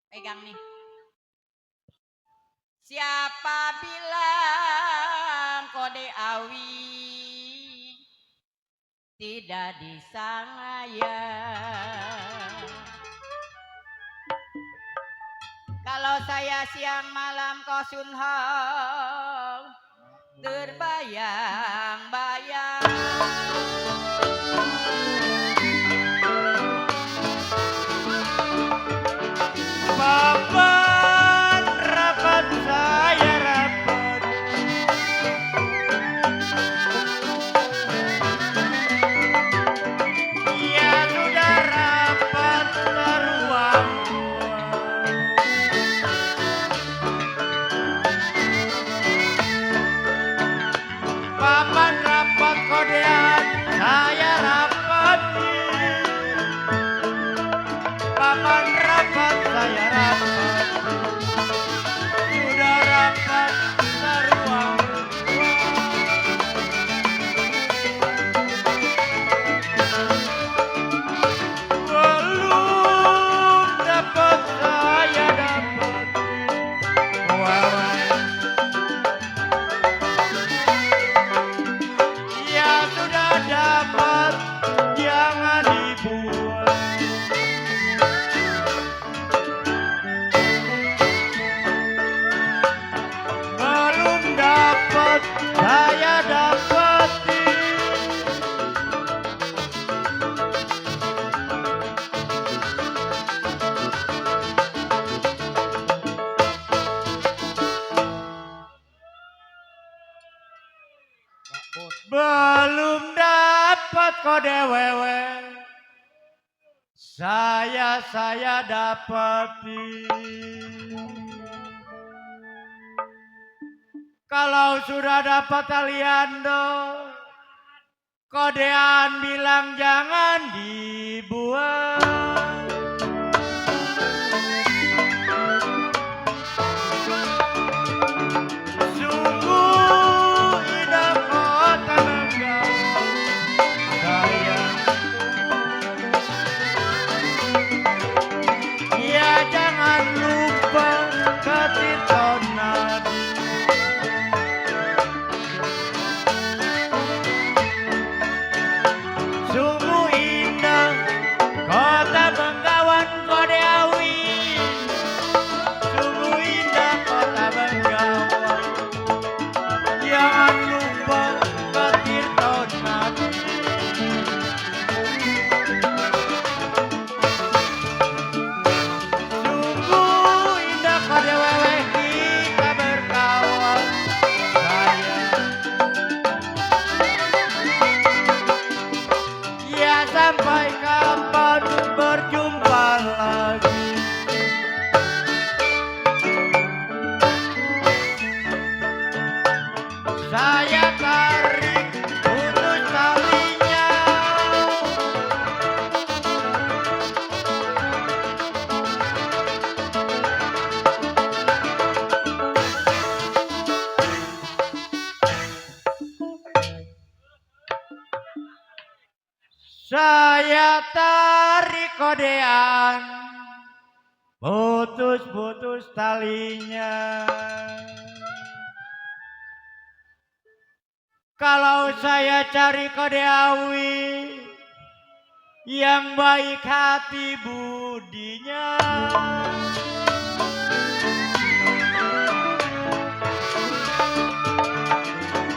Pegang nih. Siapa bilang kode awi tidak disangaya? Kalau saya siang malam kau sunhang terbayang-bayang. Papan rapat saya rapat, ya sudah rapat teruang. Papan rapat kodean saya rapat, papan rapat saya rapat, sudah rapat teruang. Belum dapat saya dapat wewe, ya sudah dapat jangan dibuat. Belum dapat saya dapati, belum dapat kode wewe, saya dapati. Kalau sudah dapat Aliando, kodean bilang jangan dibuat. Sungguh indah kota Bengawan sayang. Ya jangan lupa ke Tirto Nadi. Sungguh indah kota Bengawan Kodeawi. Sungguh indah kota Bengawan. Jangan lupa ke Tirto Nadi. Sungguh indah kode wewe kita berkawan sayang. Ya sampai kapan berjumpa lagi. Saya tarik putus talinya. Saya tarik kodean, putus-putus talinya. Kalau saya cari kodeawi yang baik hati budinya,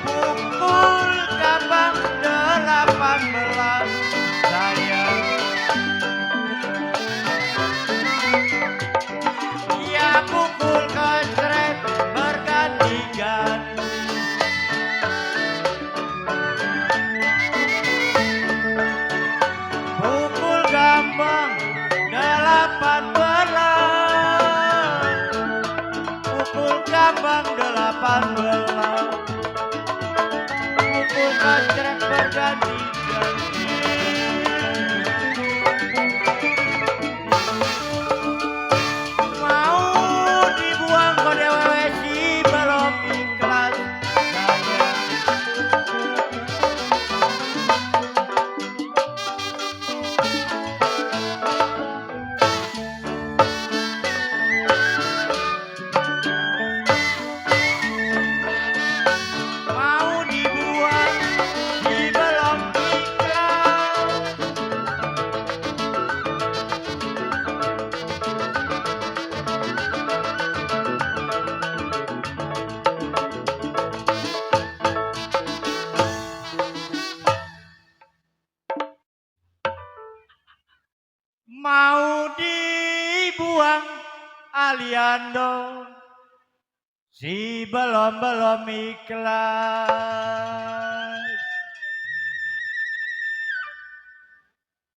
pukul cabang 18 sayang. Ya pukul kecret berganti-ganti. Pukul gambang 18. Pukul gambang 18. Pukul kecret berganti-ganti. Mau dibuang kode wewe si belum ikhlas sayang. dibuang Aliando si belum ikhlas.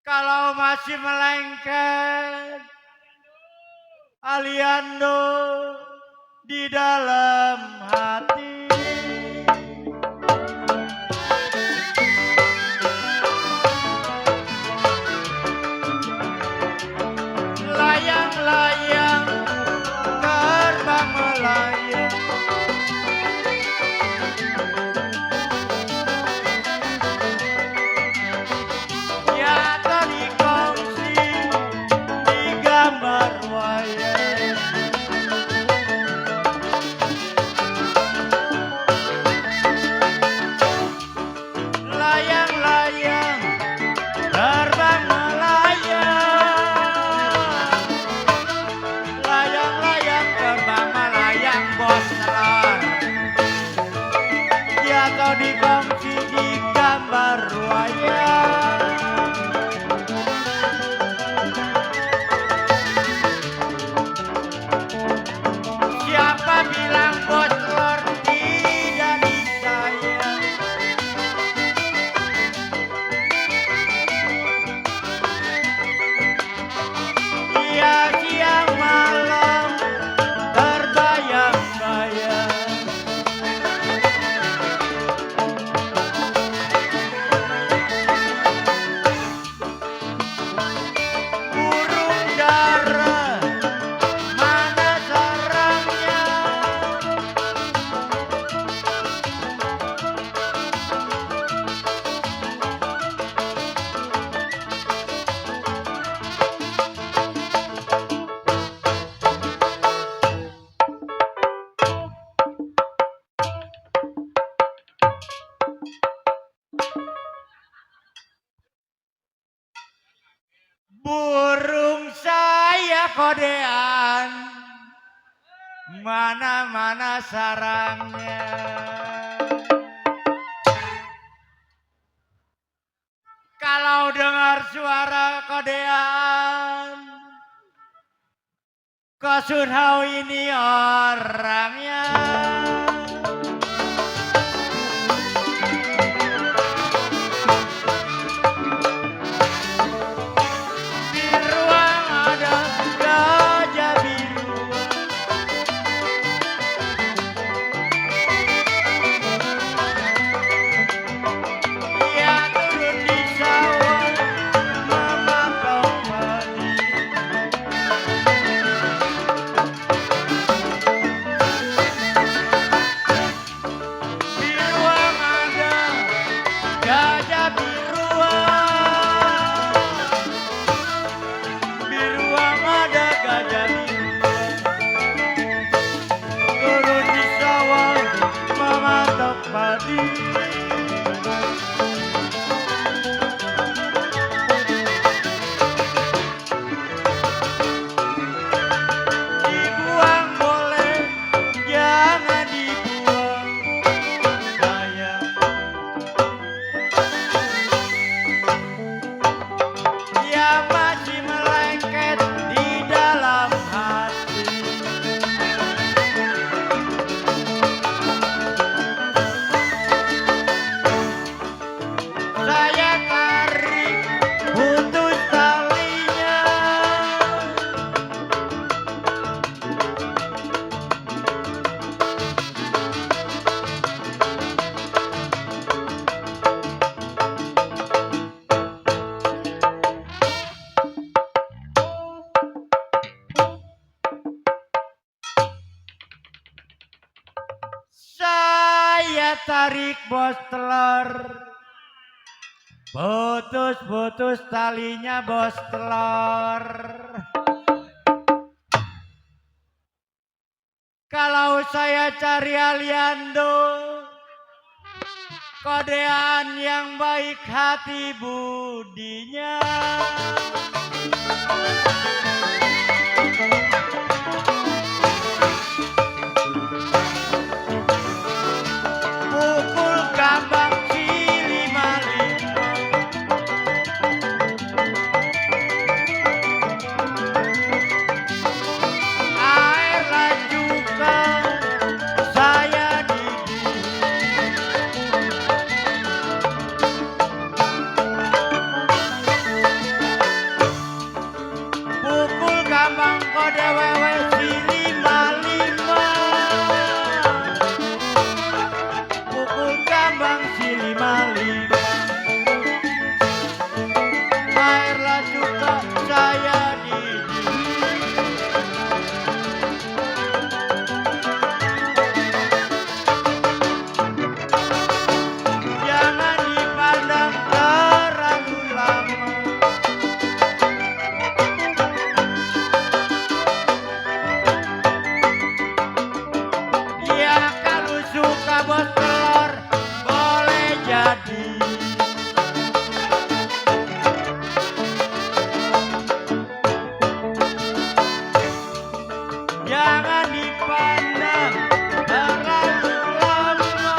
Kalau masih melengket Aliando di dalam hati. Layang-layang terbang melayang, nyata dikongsi di gambar wayang. Layang-layang terbang melayang, layang-layang terbang melayang bos telur, jatuh dikongsi di gambar wayang. Siapa bilang bos telur tidak disayang? Dia siang malam terbayang-bayang. Burung dara mana sarangnya? Burung saya kodean, mana sarangnya? Kalau dengar suara kodean, Kosunhau ini orangnya. Di ruang ada gajah biru, ia turun di sawah memakan padi. Di ruang ada gajah biruan, di ruang ada gajah biruan, turun di sawah mematok padi. Dibuang boleh, jangan dibuang sayang. Dia masih melengket di dalam hati. Saya tarik putus talinya, saya tarik bos telur, putus talinya bos telur. Kalau saya cari Aliando, kodean yang baik hati budinya. Pukul gambang si lima-lima, pandang kode wewe si lima. Pukul gambang si lima. Airlah juga saya di jangan dipandang terlalu lama. Ya kalau suka bos telur boleh jadi. Jangan dipandang terlalu lama.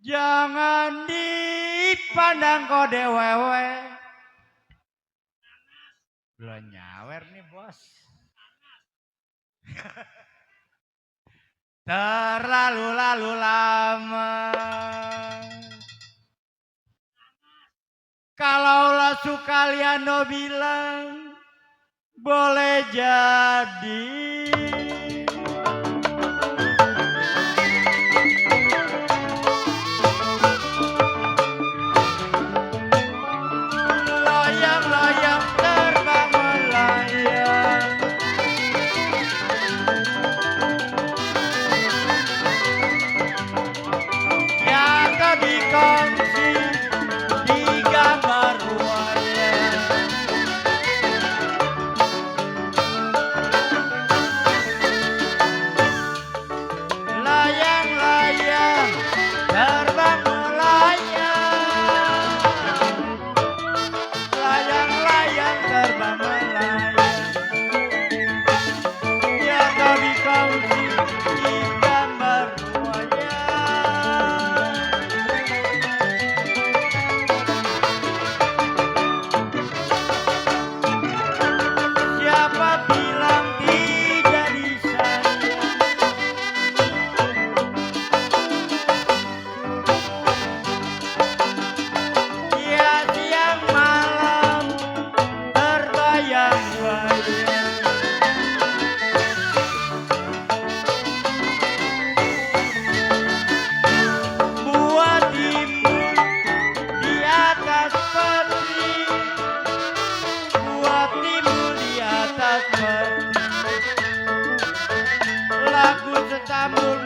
Jangan dipandang kode wewe. Belum nyawer nih bos. Terlalu lama. Kalaulah sekalian no bilang boleh jadi. Loyang-loyang terbang melayang. Yang kau dikongsi di gambar wayang. Layang-layang terbang melayang. Layang-layang terbang melayang. Ya kau dikongsi di gambar wayang. Siapa bilang tidak disayang? Ya siang malam terbayang-bayang. Buat timbul di atas peti. Buat timbul di atas peti. Lagu sesambul